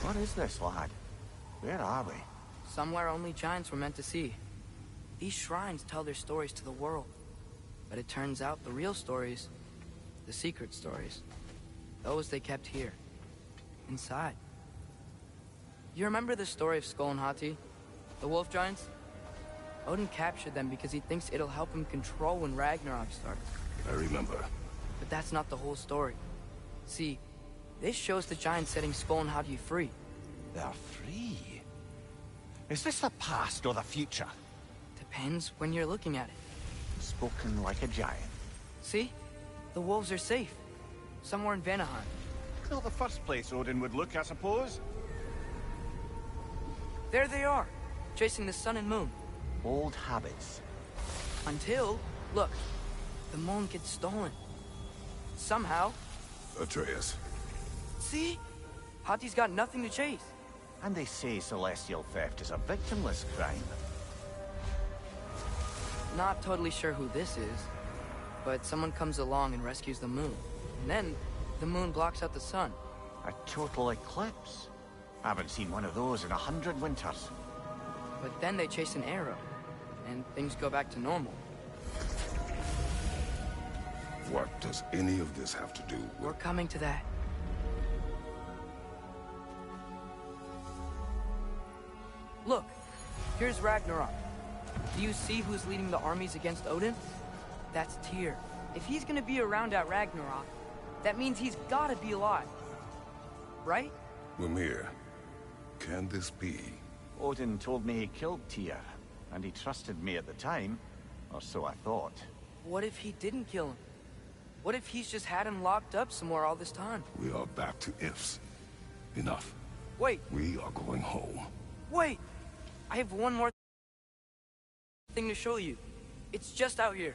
What is this, lad? Where are we? Somewhere only giants were meant to see. These shrines tell their stories to the world. But it turns out the real stories, the secret stories, those they kept here, inside. You remember the story of Skull and Hati, the wolf giants? Odin captured them because he thinks it'll help him control when Ragnarok starts. I remember. But that's not the whole story. See, this shows the giants setting Skull and Hati free. They're free. Is this the past or the future? Depends when you're looking at it. Spoken like a giant. See? The wolves are safe. Somewhere in Vanaheim. Not the first place Odin would look, I suppose. There they are, chasing the sun and moon. Old habits. Until, look, the moon gets stolen. Somehow. Atreus. See? Hati's got nothing to chase. And they say celestial theft is a victimless crime. Not totally sure who this is, but someone comes along and rescues the moon. And then, the moon blocks out the sun. A total eclipse. Haven't seen one of those in 100 winters. But then they chase an arrow, and things go back to normal. What does any of this have to do with... We're coming to that. Look, here's Ragnarok. Do you see who's leading the armies against Odin? That's Tyr. If he's gonna be around at Ragnarok, that means he's gotta be alive. Right? Mimir, can this be? Odin told me he killed Tyr, and he trusted me at the time, or so I thought. What if he didn't kill him? What if he's just had him locked up somewhere all this time? We are back to ifs. Enough. Wait, We are going home. wait! I have one more thing to show you. It's just out here.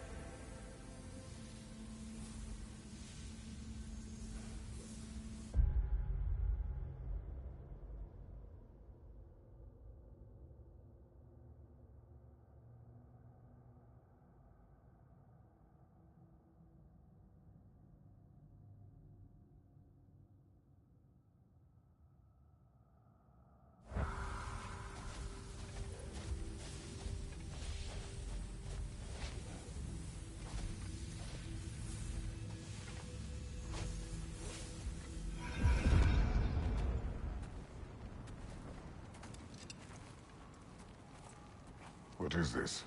What is this?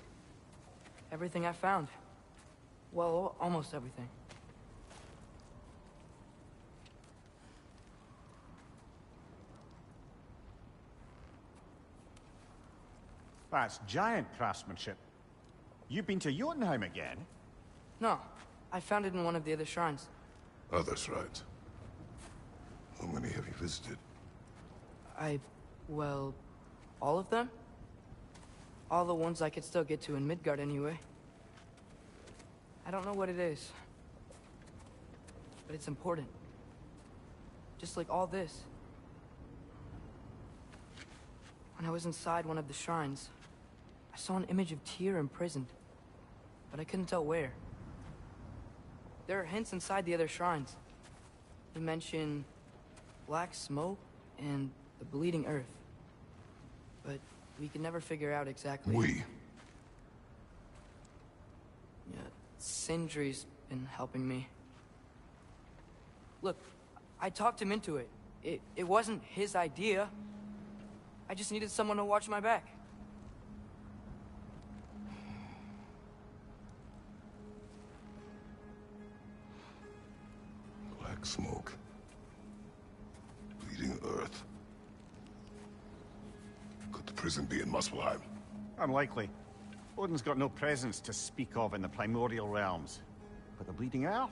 Everything I found. Well, almost everything. That's giant craftsmanship. You've been to Jotunheim again? No, I found it in one of the other shrines. Others, right? How many have you visited? Well, all of them? All the ones I could still get to in Midgard anyway. I don't know what it is, but it's important. Just like all this. When I was inside one of the shrines, I saw an image of Tyr imprisoned, but I couldn't tell where. There are hints inside the other shrines. They mention black smoke and the bleeding earth, but we could never figure out exactly. We. Yeah, Sindri's been helping me. Look, I talked him into it. It wasn't his idea. I just needed someone to watch my back. Black smoke. Bleeding earth. Could the prison be in Muspelheim? Unlikely. Odin's got no presence to speak of in the primordial realms. But the Bleeding Earth?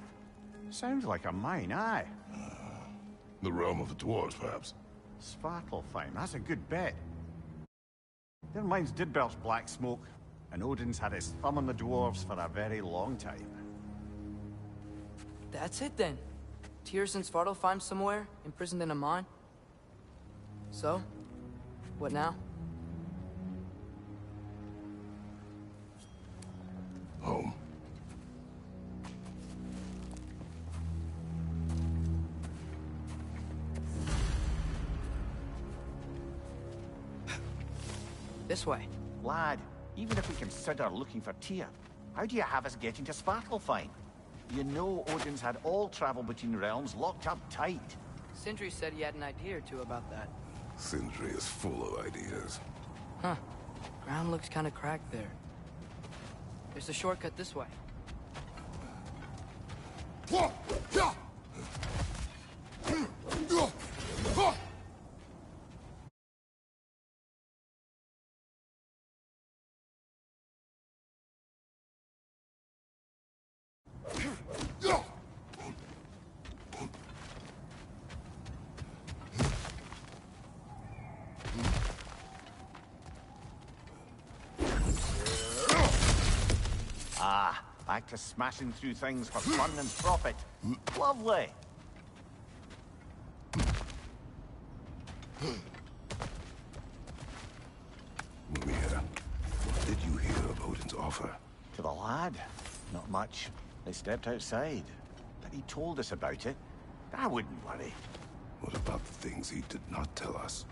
Sounds like a mine, aye. The realm of the dwarves, perhaps? Svartalfheim, that's a good bet. Their mines did belch black smoke, and Odin's had his thumb on the dwarves for a very long time. That's it then. Tyr's in Svartalfheim somewhere, imprisoned in a mine. So, what now? Home. This way. Lad, even if we consider looking for Tyr, how do you have us getting to Svartalfheim? You know Odin's had all travel between realms locked up tight. Sindri said he had an idea or two about that. Sindri is full of ideas. Huh. Ground looks kind of cracked there. There's a shortcut this way. Ah, back to smashing through things for fun and profit. Lovely. Mimir, what did you hear of Odin's offer? To the lad? Not much. They stepped outside. But he told us about it. I wouldn't worry. What about the things he did not tell us?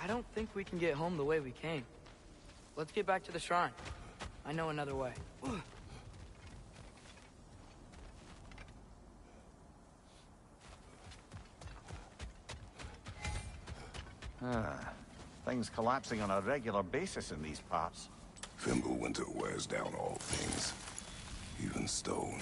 I don't think we can get home the way we came. Let's get back to the shrine. I know another way. Things collapsing on a regular basis in these parts. Fimbulwinter wears down all things, even stone.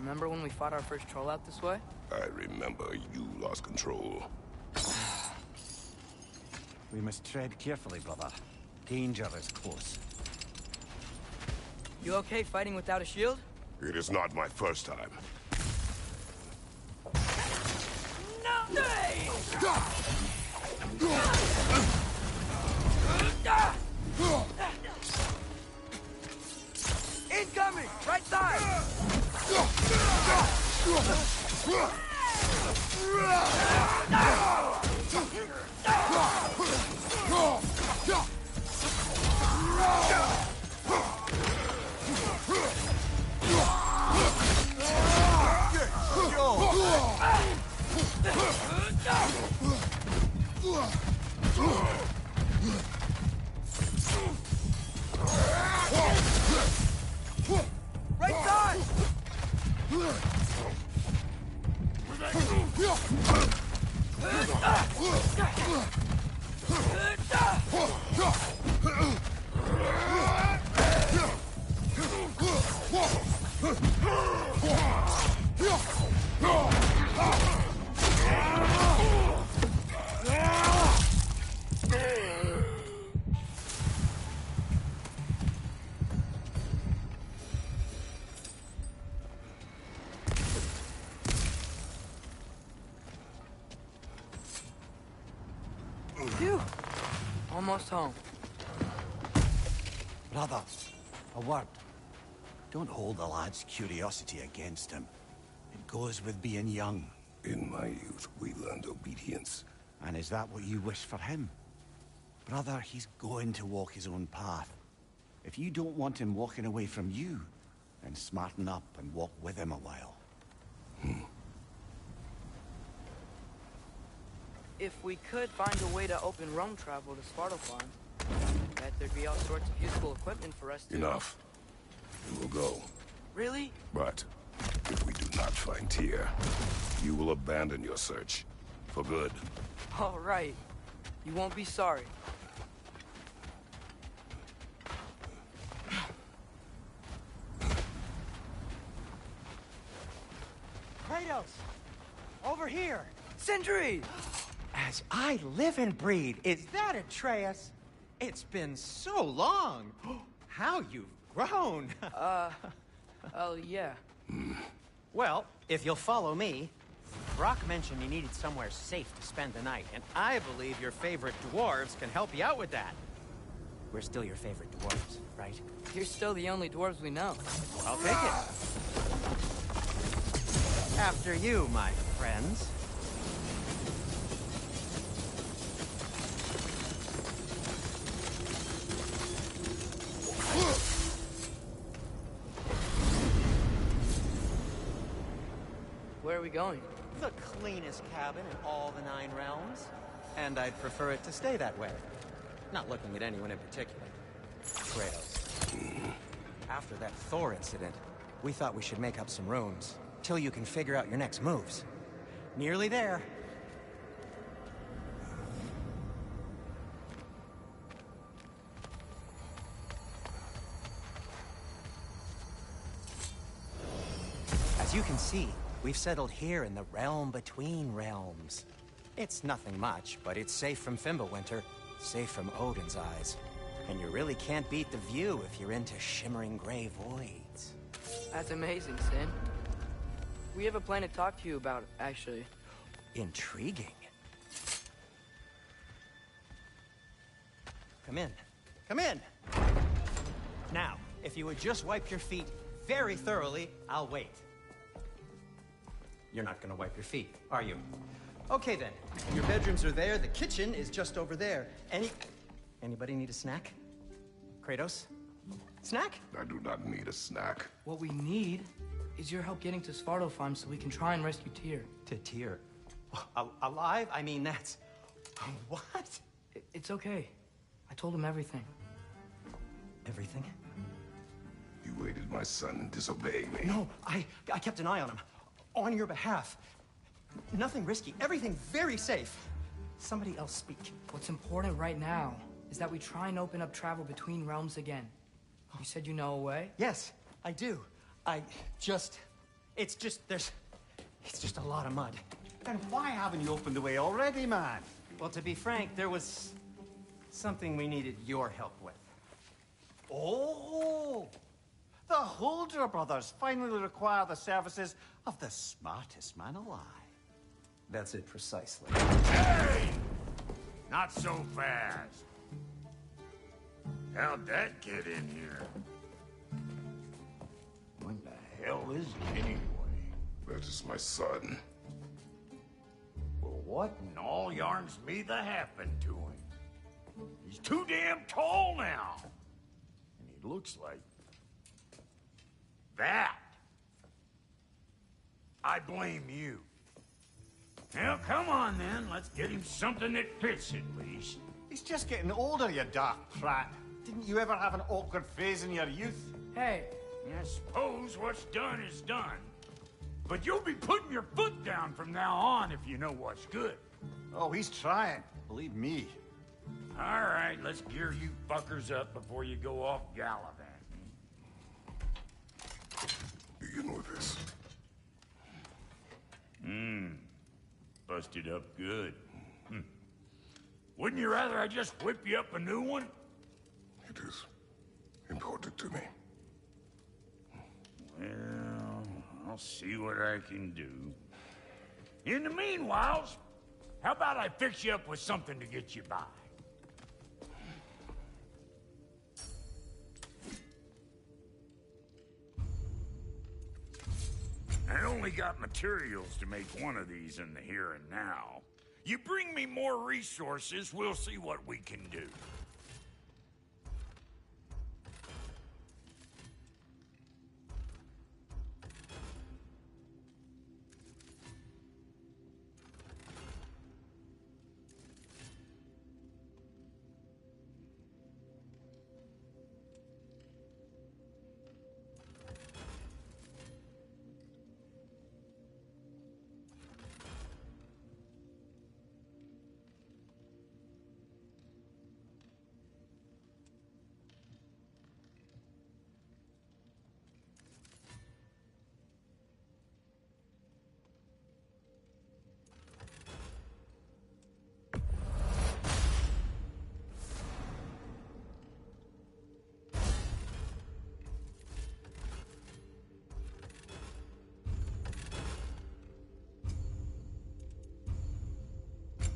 Remember when we fought our first troll out this way? I remember you lost control. We must tread carefully, brother. Danger is close. You okay fighting without a shield? It is not my first time. No! Incoming! Right side! Right side! Phew. Almost home. Brother, a word. Don't hold the lad's curiosity against him. It goes with being young. In my youth, we learned obedience. And is that what you wish for him? Brother, he's going to walk his own path. If you don't want him walking away from you, then smarten up and walk with him a while. If we could find a way to open roam travel to Svartalfheim, I bet there'd be all sorts of useful equipment for us to... Enough. We will go. Really? But if we do not find Tyr, you will abandon your search. For good. All right. You won't be sorry. Kratos! Over here! Sindri! As I live and breathe, is that Atreus? It's been so long! How you've grown! Oh, yeah. Well, if you'll follow me, Brock mentioned you needed somewhere safe to spend the night, and I believe your favorite dwarves can help you out with that. We're still your favorite dwarves, right? You're still the only dwarves we know. I'll take it. After you, my friends. Where are we going? The cleanest cabin in all the 9 realms. And I'd prefer it to stay that way. Not looking at anyone in particular. Kratos. After that Thor incident, we thought we should make up some rooms, till you can figure out your next moves. Nearly there. As you can see, we've settled here in the realm between realms. It's nothing much, but it's safe from Fimbulwinter, safe from Odin's eyes. And you really can't beat the view if you're into shimmering gray voids. That's amazing, Sin. We have a plan to talk to you about, actually. Intriguing. Come in. Come in! Now, if you would just wipe your feet very thoroughly, I'll wait. You're not gonna wipe your feet, are you? Okay then. Your bedrooms are there, the kitchen is just over there. Anybody need a snack? Kratos? Snack? I do not need a snack. What we need is your help getting to Svartalfheim so we can try and rescue Tyr. To Tyr. Alive? I mean, that's... What? It's okay. I told him everything. Everything? You aided my son and disobeyed me. No, I kept an eye on him. On your behalf. Nothing risky. Everything very safe. Somebody else speak. What's important right now is that we try and open up travel between realms again. You said you know a way? Yes, I do. It's just a lot of mud. Then why haven't you opened the way already, man? Well, to be frank, there was something we needed your help with. Oh! The Holder brothers finally require the services of the smartest man alive. That's it precisely. Hey! Not so fast. How'd that get in here? What the hell is he anyway? That is my son. Well, what in all yarns me that happened to him? He's too damn tall now. And he looks like... that. I blame you. Well, come on then. Let's get him something that fits at least. He's just getting older, you dark prat. Didn't you ever have an awkward phase in your youth? Hey, I suppose what's done is done. But you'll be putting your foot down from now on if you know what's good. Oh, he's trying. Believe me. All right, let's gear you fuckers up before you go off gallivanting. Begin with this. Busted up good. Wouldn't you rather I just whip you up a new one? It is important to me. Well, I'll see what I can do. In the meanwhile, how about I fix you up with something to get you by? I only got materials to make one of these in the here and now. You bring me more resources, we'll see what we can do.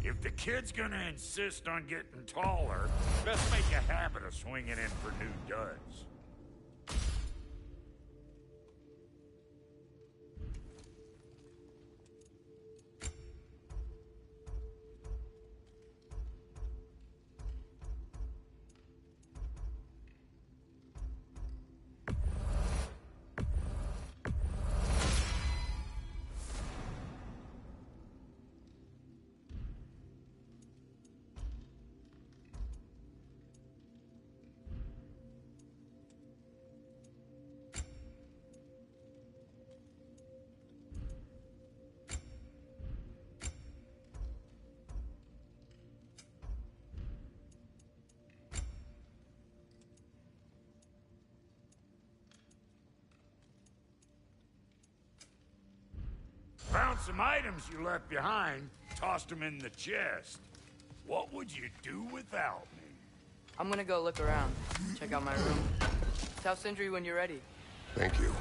If the kid's gonna insist on getting taller, best make a habit of swinging in for new duds. Found some items you left behind, tossed them in the chest. What would you do without me? I'm gonna go look around, check out my room. Tell Sindri when you're ready. Thank you.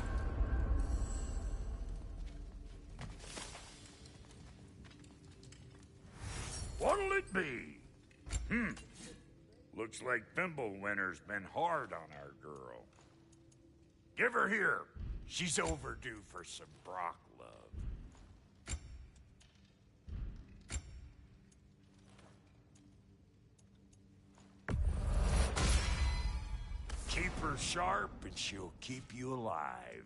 What'll it be? Looks like Fimbulwinter's been hard on our girl. Give her here. She's overdue for some Brock love. Keep her sharp and she'll keep you alive.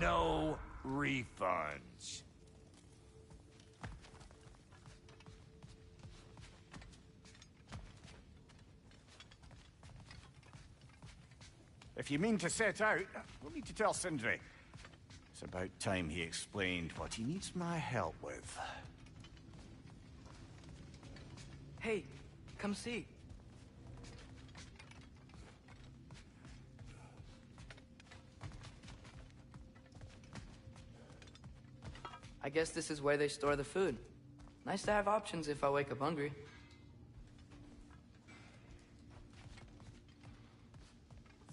No refunds. If you mean to set out, we'll need to tell Sindri. It's about time he explained what he needs my help with. Hey, come see. I guess this is where they store the food. Nice to have options if I wake up hungry.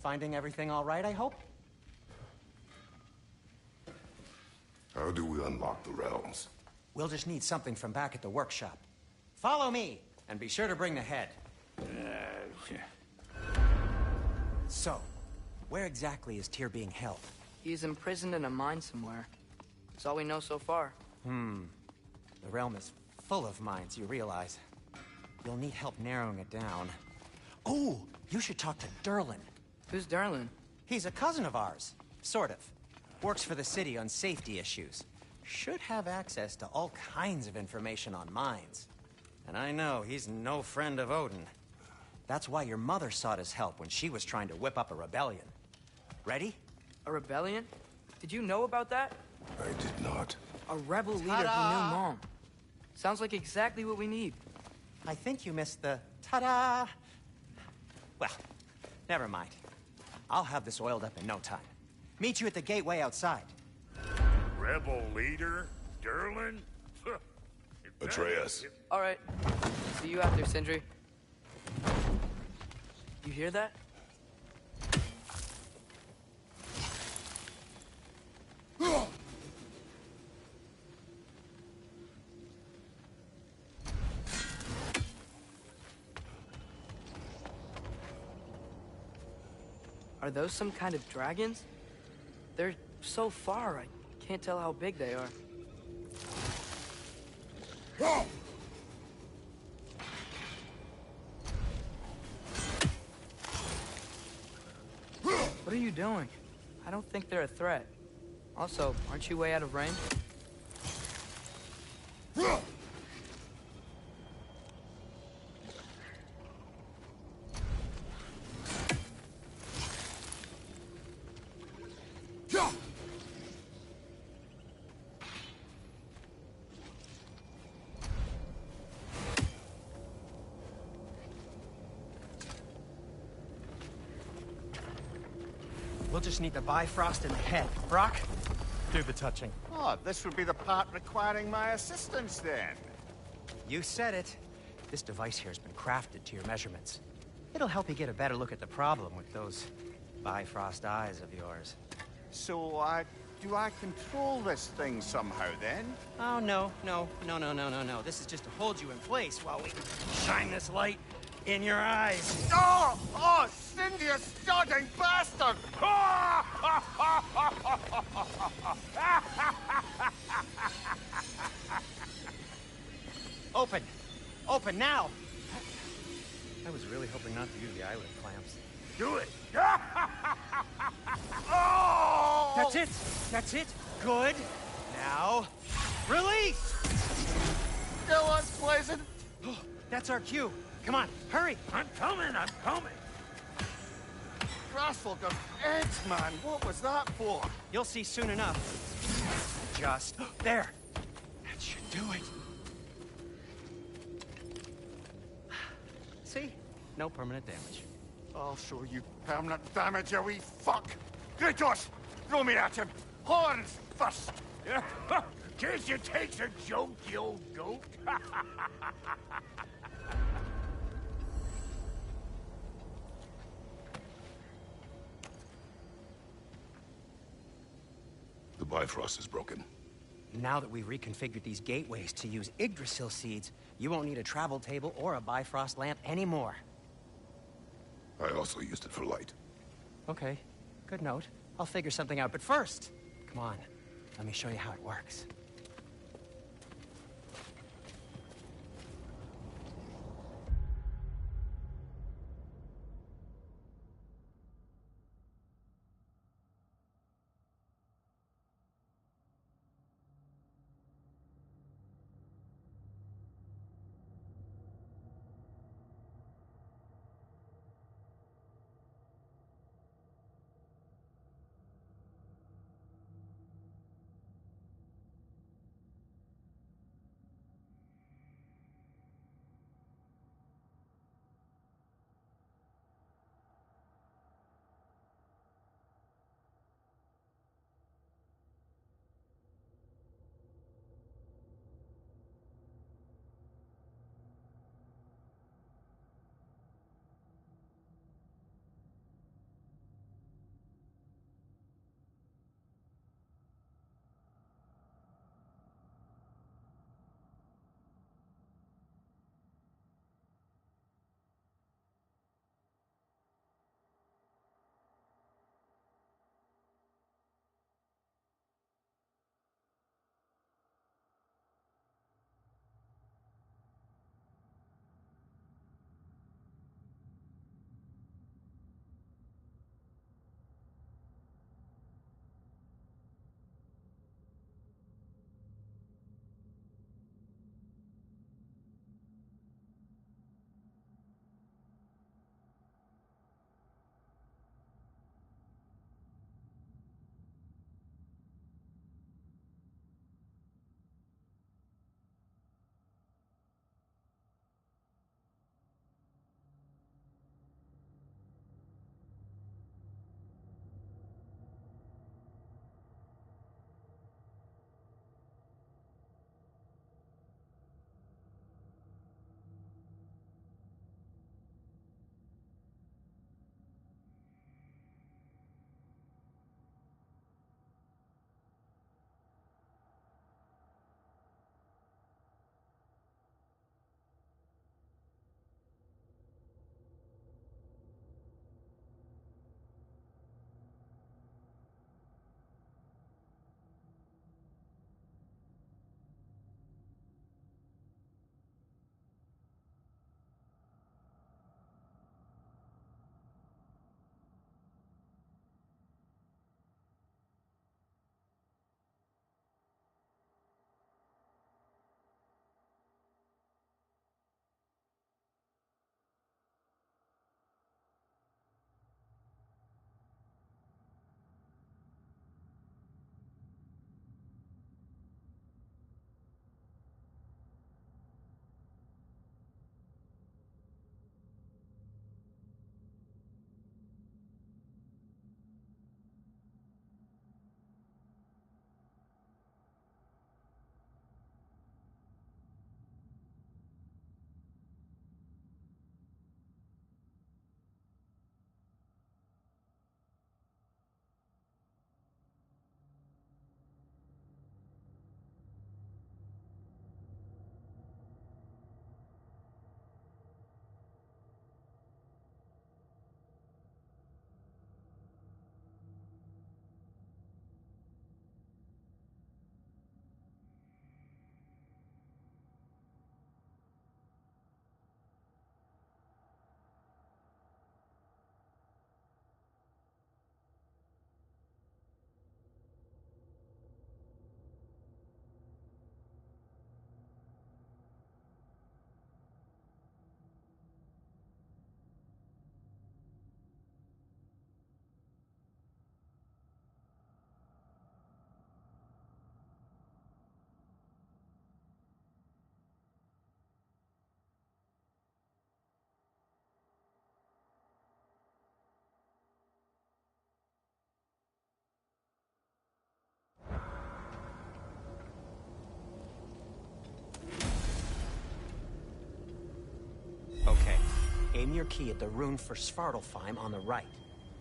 Finding everything all right, I hope? How do we unlock the realms? We'll just need something from back at the workshop. Follow me, and be sure to bring the head. So, where exactly is Tyr being held? He's imprisoned in a mine somewhere. That's all we know so far. The realm is full of mines, you realize. You'll need help narrowing it down. Oh, you should talk to Durlin. Who's Darlin? He's a cousin of ours. Sort of. Works for the city on safety issues. Should have access to all kinds of information on mines. And I know he's no friend of Odin. That's why your mother sought his help when she was trying to whip up a rebellion. Ready? A rebellion? Did you know about that? I did not. A rebel leader who knew Mom. Sounds like exactly what we need. I think you missed the ta-da! Well, never mind. I'll have this oiled up in no time. Meet you at the gateway outside. Rebel leader? Durlin? Atreus. All right. See you after, Sindri. You hear that? Are those some kind of dragons? They're so far, I can't tell how big they are. What are you doing? I don't think they're a threat. Also, aren't you way out of range? We'll just need the Bifrost in the head. Brock, do the touching. Oh, this would be the part requiring my assistance then. You said it. This device here has been crafted to your measurements. It'll help you get a better look at the problem with those Bifrost eyes of yours. So, do I control this thing somehow then? Oh, no. This is just to hold you in place while we shine this light in your eyes. Oh! Oh, Cindy, you sodding bastard! Open! Open now! I was really hoping not to use the eyelid clamps. Do it! Oh! That's it! That's it! Good! Now, release! Still unpleasant. That's our cue. Come on, hurry! I'm coming! Grasshopper eggs, man. What was that for? You'll see soon enough. Just there. That should do it. See? No permanent damage. I'll show you permanent damage, you wee fuck. Kratos, throw me at him. Horns first. Guess you takes a joke, you old goat. The Bifrost is broken. Now that we've reconfigured these gateways to use Yggdrasil seeds, you won't need a travel table or a Bifrost lamp anymore. I also used it for light. Okay, good note. I'll figure something out, but first, come on, let me show you how it works. Aim your key at the rune for Svartalfheim on the right.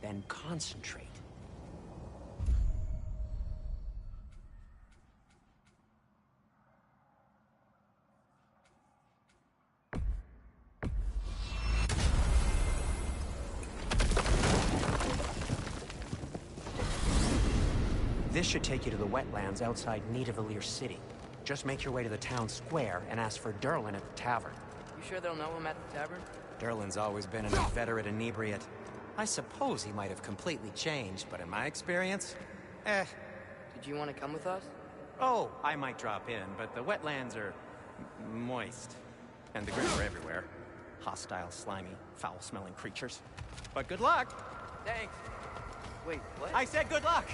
Then concentrate. This should take you to the wetlands outside Nidavellir City. Just make your way to the town square and ask for Durlin at the tavern. You sure they'll know him at the tavern? Durlin's always been an inveterate inebriate. I suppose he might have completely changed, but in my experience, Did you want to come with us? Oh, I might drop in, but the wetlands are moist. And the grids are everywhere. Hostile, slimy, foul-smelling creatures. But good luck! Thanks. Wait, what? I said good luck!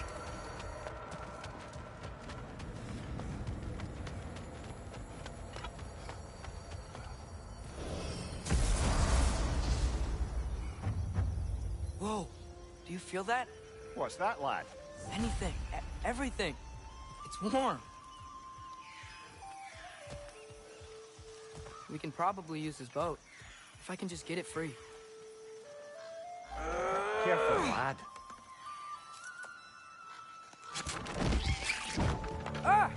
Whoa! Do you feel that? What's that, lad? Anything. Everything. It's warm. We can probably use this boat. If I can just get it free. Careful, lad. Ah!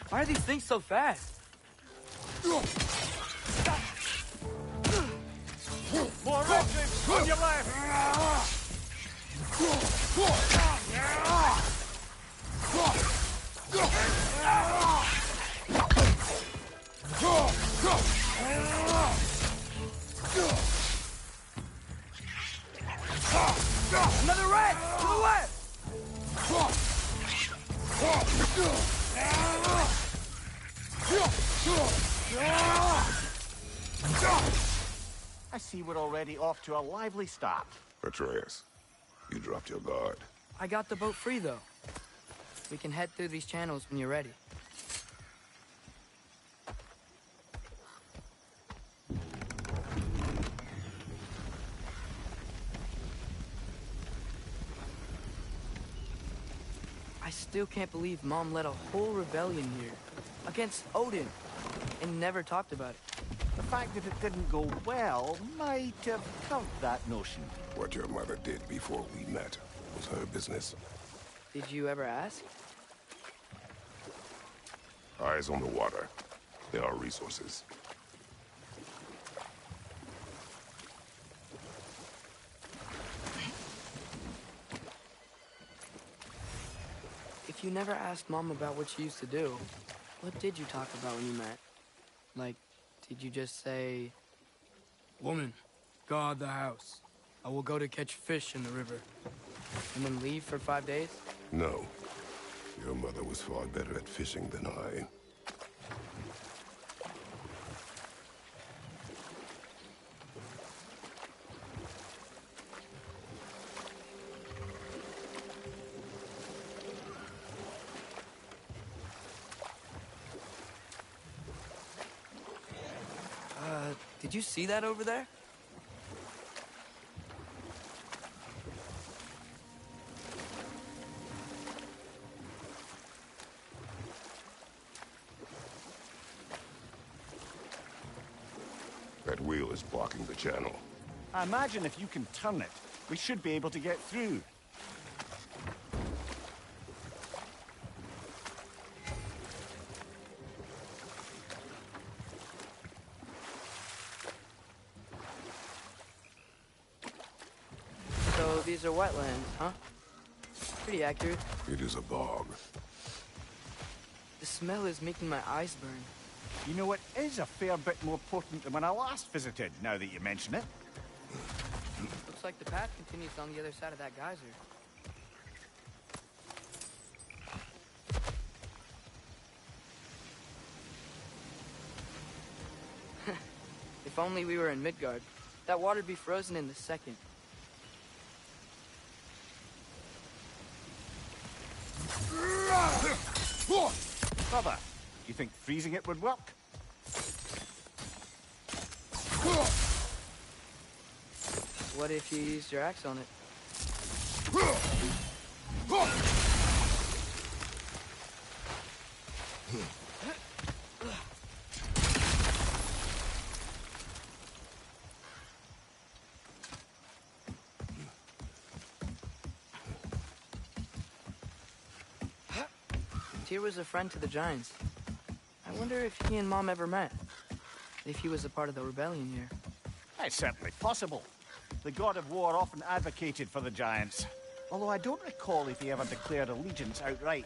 Why are these things so fast? More Redcliffs on your left! Another red! To the left! I see we're already off to a lively start. Atreus, you dropped your guard. I got the boat free, though. We can head through these channels when you're ready. I still can't believe Mom led a whole rebellion here. Against Odin. And never talked about it. The fact that it didn't go well might have helped that notion. What your mother did before we met was her business. Did you ever ask? Eyes on the water. There are resources. If you never asked Mom about what she used to do, what did you talk about when you met? Like, did you just say, "Woman, guard the house. I will go to catch fish in the river," and then leave for 5 days? No. Your mother was far better at fishing than I. Did you see that over there? That wheel is blocking the channel. I imagine if you can turn it, we should be able to get through. So these are wetlands, huh? Pretty accurate. It is a bog. The smell is making my eyes burn. You know, it is a fair bit more potent than when I last visited, now that you mention it. Looks like the path continues on the other side of that geyser. If only we were in Midgard. That water'd be frozen in the second. Brother, you think freezing it would work? What if you used your axe on it? Tyr was a friend to the Giants. I wonder if he and Mom ever met. If he was a part of the rebellion here. It's certainly possible. The god of war often advocated for the Giants. Although I don't recall if he ever declared allegiance outright.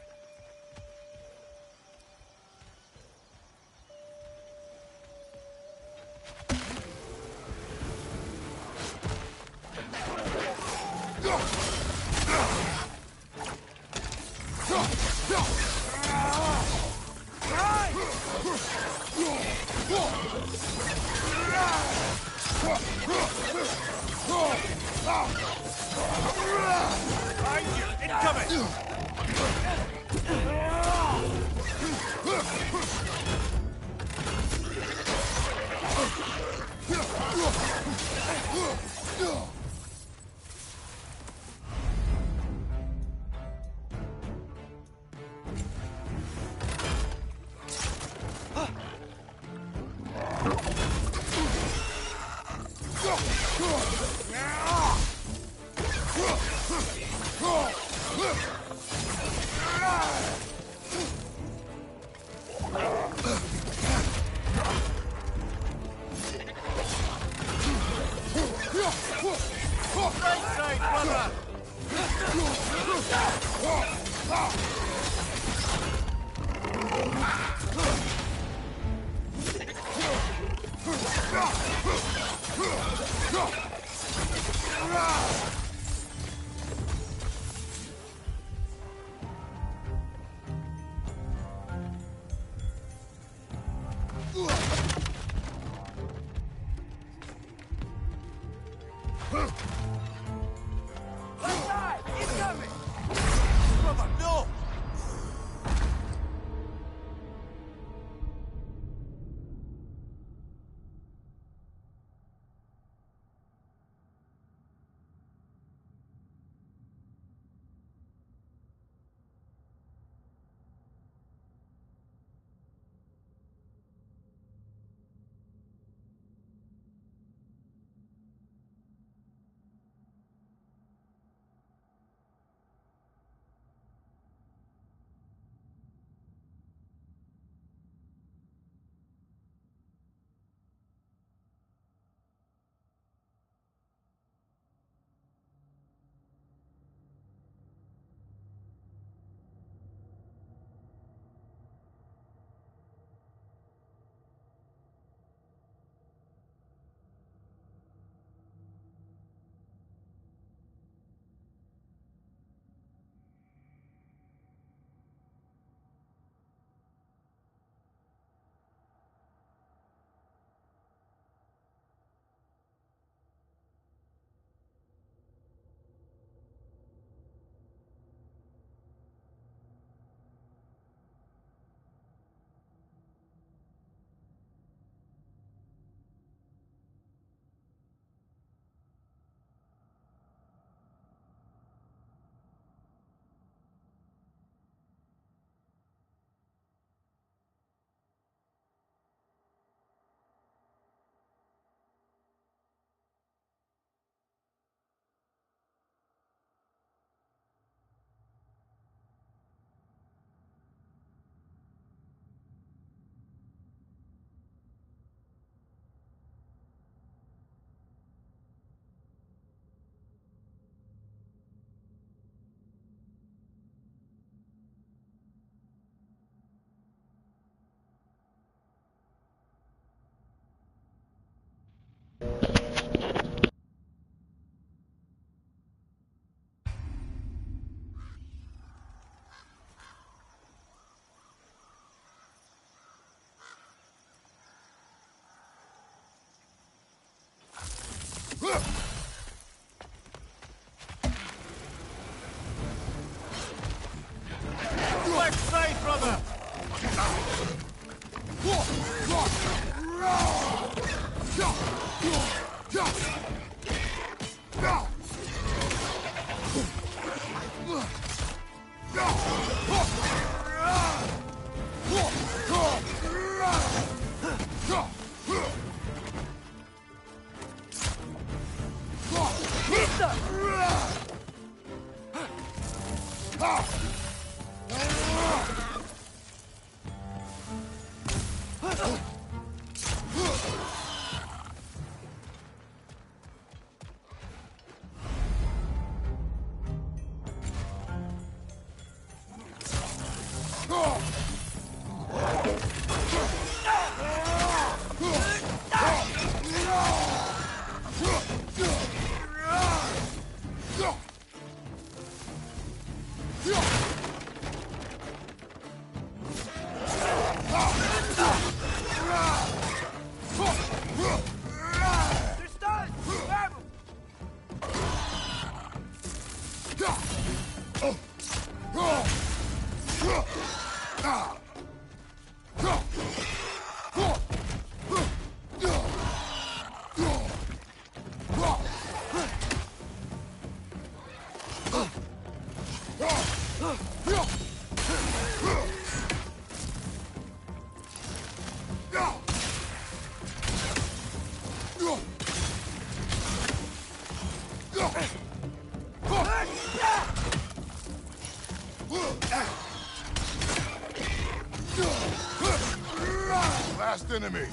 Last enemy.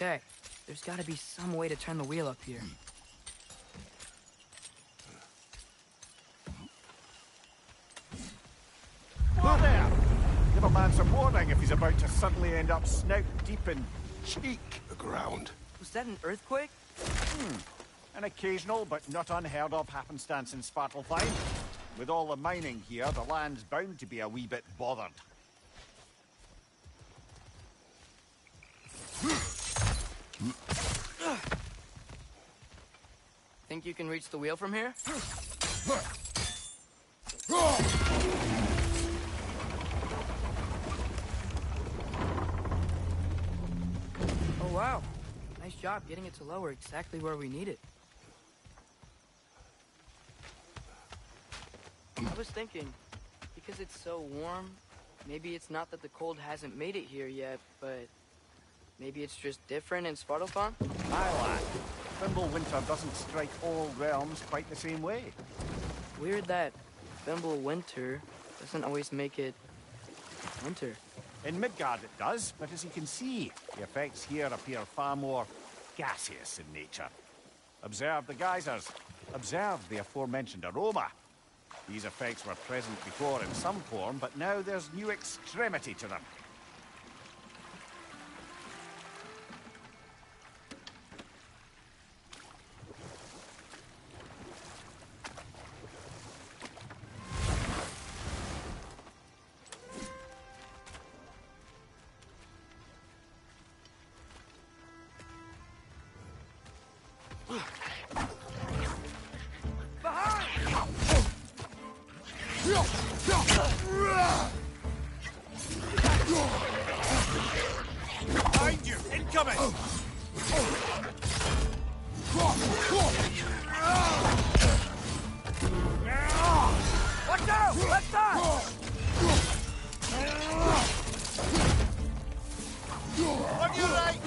Okay, there's gotta be some way to turn the wheel up here. Whoa there! Give a man some warning if he's about to suddenly end up snout deep in cheek. The ground. Was that an earthquake? An occasional but not unheard of happenstance in Svartalfheim. With all the mining here, the land's bound to be a wee bit bothered. Think you can reach the wheel from here? Oh wow, nice job getting it to lower exactly where we need it. I was thinking, because it's so warm, maybe it's not that the cold hasn't made it here yet, but maybe it's just different in Svartalfheim? Aye, lad. Fimbulwinter doesn't strike all realms quite the same way. Weird that Fimbulwinter doesn't always make it winter. In Midgard it does, but as you can see, the effects here appear far more gaseous in nature. Observe the geysers. Observe the aforementioned aroma. These effects were present before in some form, but now there's new extremity to them. Behind you! Incoming! Watch out! Left side! On your right!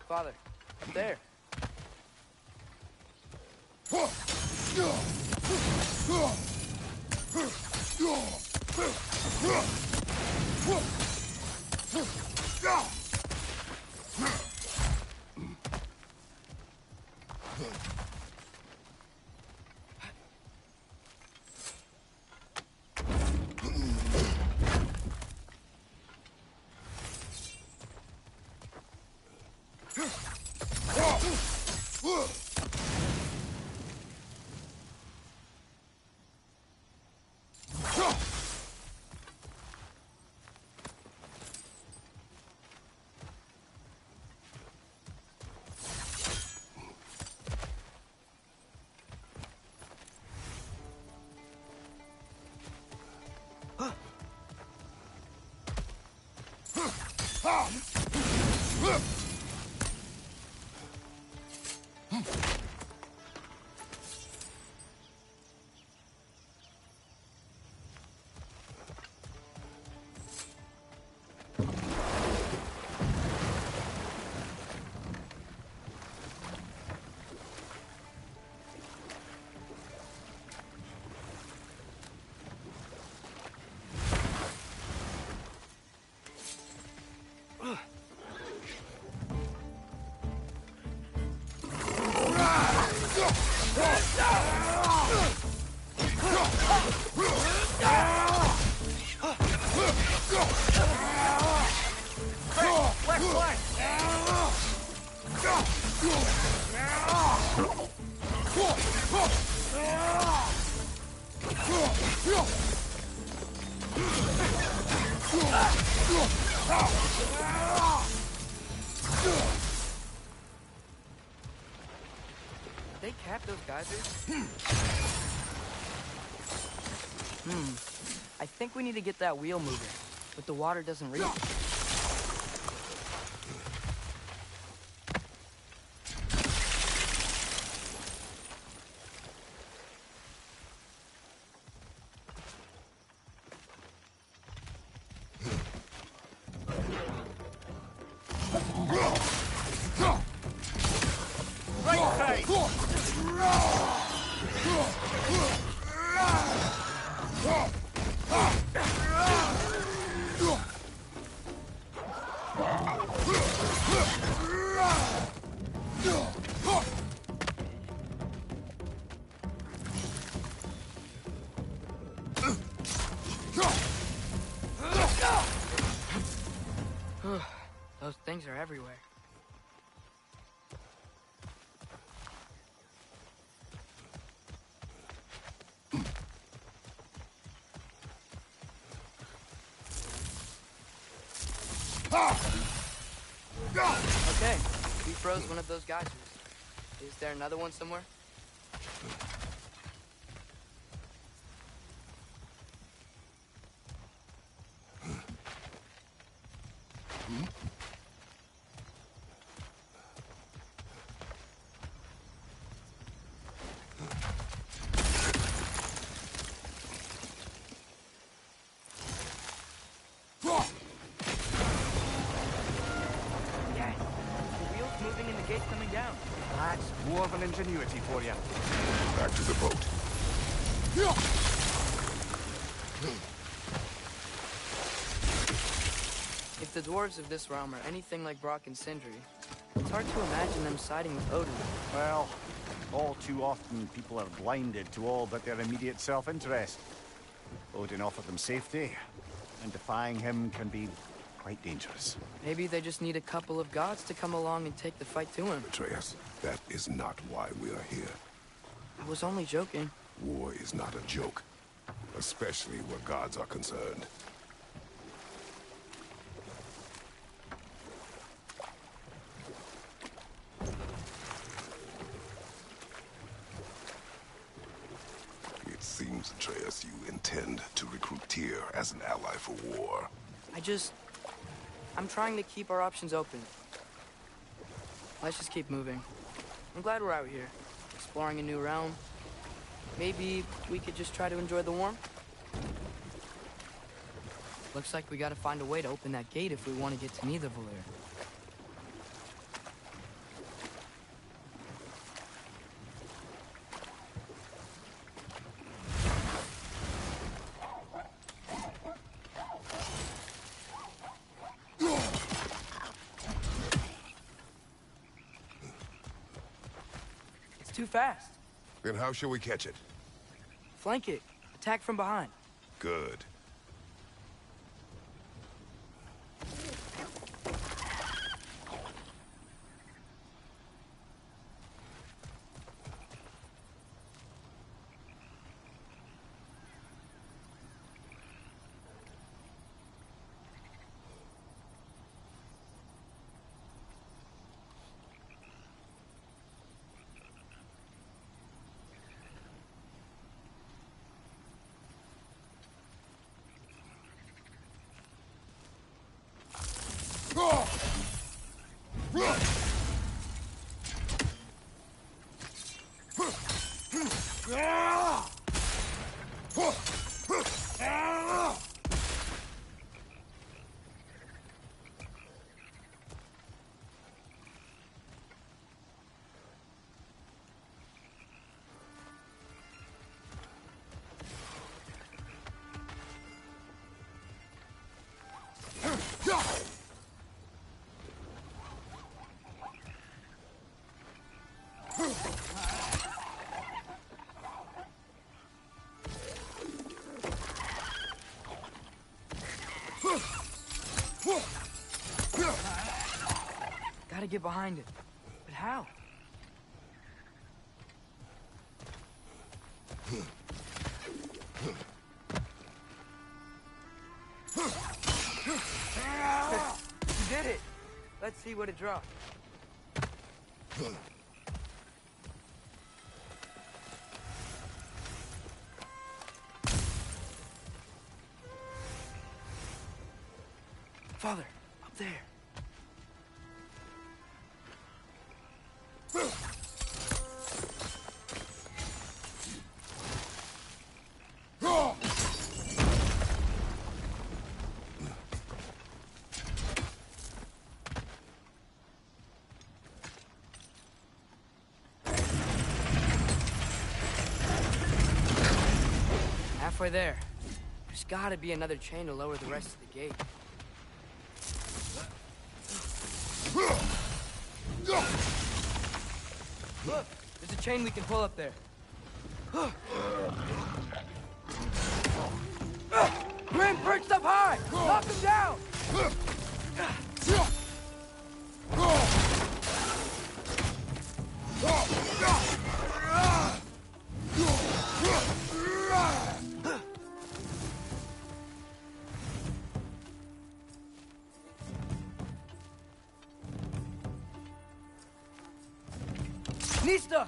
Father, up there. They capped those geysers? I think we need to get that wheel moving, but the water doesn't reach. Those things are everywhere. Okay, we froze one of those geysers. Is there another one somewhere? That's dwarven ingenuity for you. Back to the boat. If the dwarves of this realm are anything like Brock and Sindri, it's hard to imagine them siding with Odin. Well, all too often people are blinded to all but their immediate self-interest. Odin offered them safety, and defying him can be quite dangerous. Maybe they just need a couple of gods to come along and take the fight to him. Atreus, that is not why we are here. I was only joking. War is not a joke, especially where gods are concerned. It seems, Atreus, you intend to recruit Tyr as an ally for war. I'm trying to keep our options open. Let's just keep moving. I'm glad we're out here, exploring a new realm, Maybe we could just try to enjoy the warmth? Looks like we gotta find a way to open that gate if we want to get to Nidavellir. It's too fast. Then how shall we catch it? Flank it. Attack from behind. Good. Gotta get behind it. But how? You did it! Let's see what it dropped. Father, up there. Halfway there. There's gotta be another chain to lower the rest of the gate. Look, there's a chain we can pull up there. Grim perched up high! Knock him down! Nista!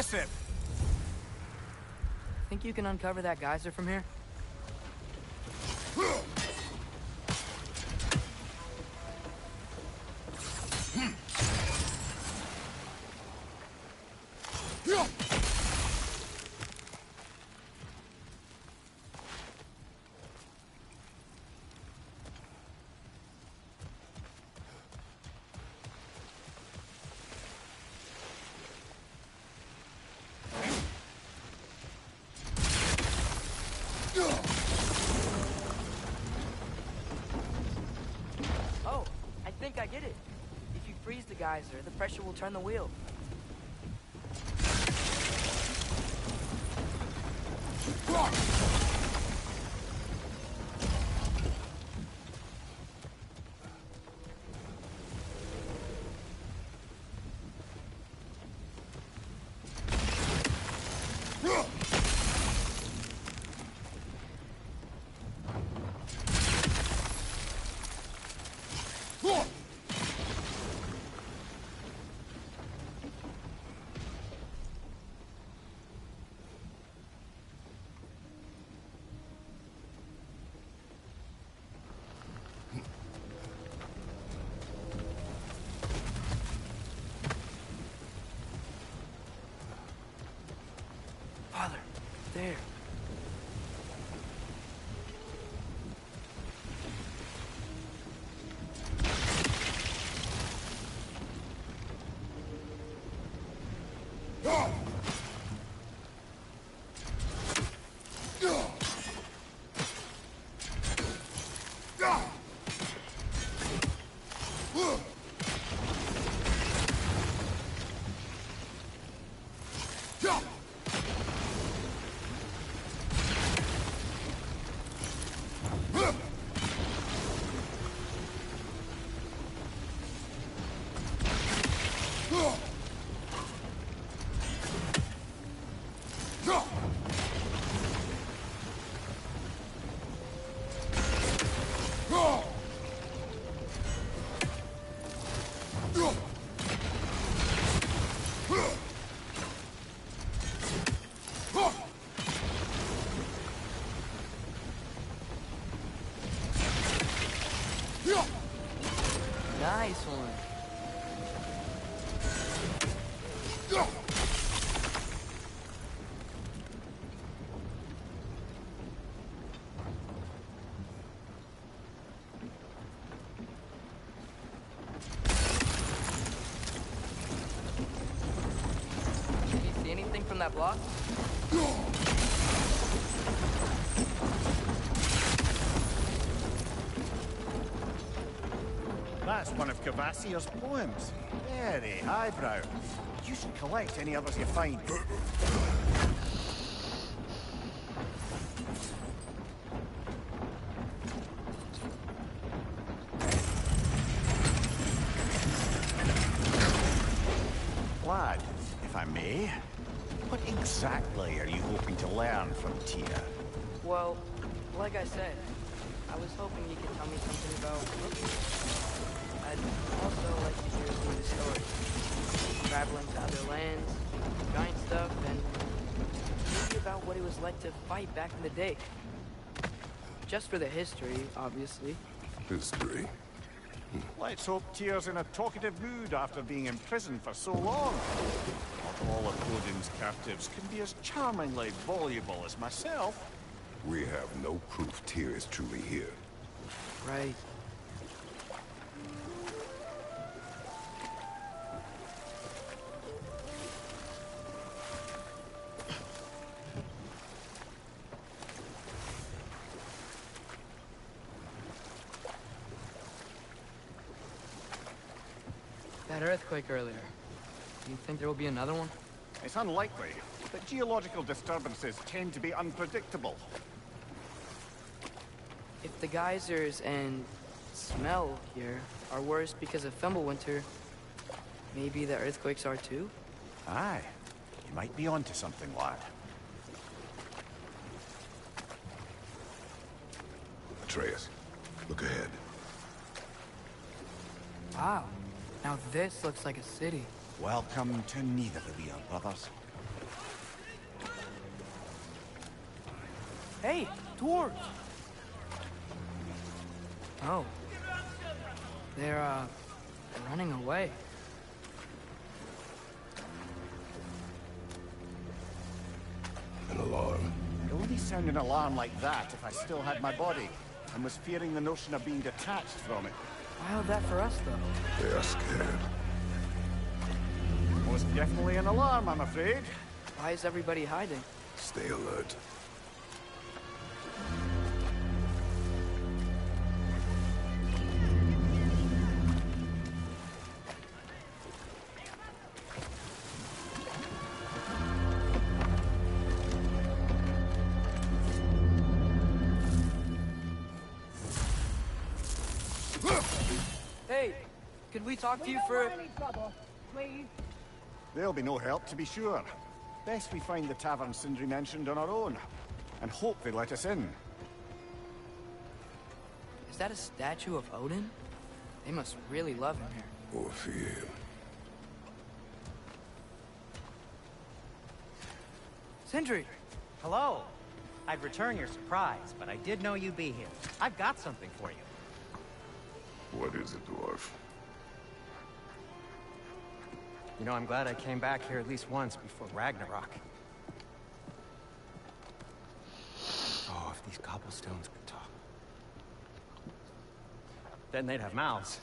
Impressive! Think you can uncover that geyser from here? Oh, I think I get it. If you freeze the geyser, the pressure will turn the wheel. Nice one. Can you see anything from that block? That's one of Cavassier's poems. Very highbrow. You should collect any others you find. Lad, if I may, what exactly are you hoping to learn from Tyr? Well, like I said, I was hoping you could tell me something about... I'd also like to hear some of the stories. Traveling to other lands, giant stuff, and maybe about what it was like to fight back in the day. Just for the history, obviously. History? Let's hope Tyr's in a talkative mood after being imprisoned for so long. Not all of Odin's captives can be as charmingly voluble as myself. We have no proof Tyr is truly here. Right. That earthquake earlier. Do you think there will be another one? It's unlikely, but geological disturbances tend to be unpredictable. If the geysers and smell here are worse because of Fimbulwinter, maybe the earthquakes are too? Aye, you might be onto something, lad. Atreus, look ahead. Wow. Now this looks like a city. Welcome to Nidavellir, brothers. Hey, dwarves! Oh. They're running away. An alarm. I'd only sound an alarm like that if I still had my body, and was fearing the notion of being detached from it. Wild that for us, though. They are scared. Most definitely an alarm, I'm afraid. Why is everybody hiding? Stay alert. Hey, could we talk to you for... There'll be no help, to be sure. Best we find the tavern Sindri mentioned on our own, and hope they let us in. Is that a statue of Odin? They must really love him here. Or fear him. Sindri! Hello. I'd return your surprise, but I did know you'd be here. I've got something for you. What is it, dwarf? You know, I'm glad I came back here at least once before Ragnarok. Oh, if these cobblestones could talk. Then they'd have mouths.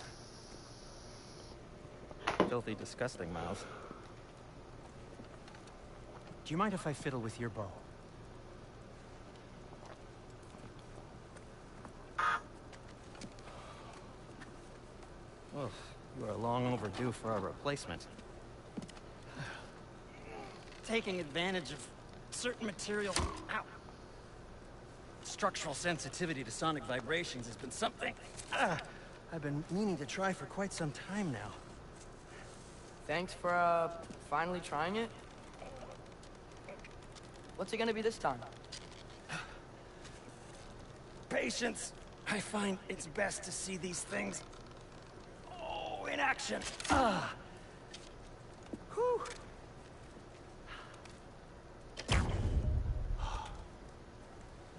Filthy, disgusting mouths. Do you mind if I fiddle with your bow? Well, you are long overdue for a replacement. Taking advantage of certain material. Ow. structural sensitivity to sonic vibrations has been something I've been meaning to try for quite some time now. Thanks for, finally trying it. What's it gonna be this time? Patience. I find it's best to see these things, in action. Whew.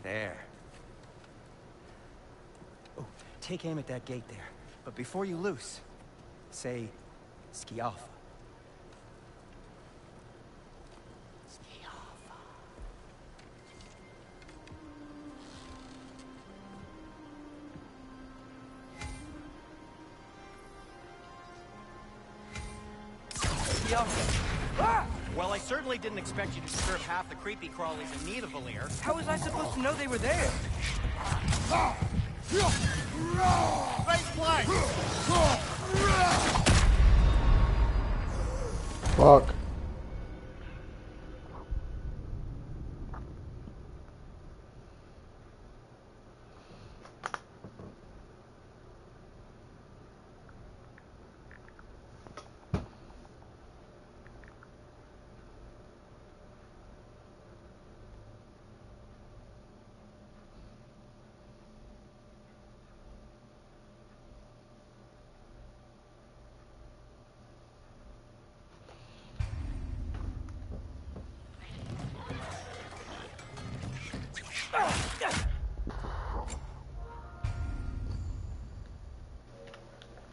There. Oh, take aim at that gate there. But before you loose, say, Skialfa. Well, I certainly didn't expect you to disturb half the creepy crawlies in need of Valir. How was I supposed to know they were there? Fuck.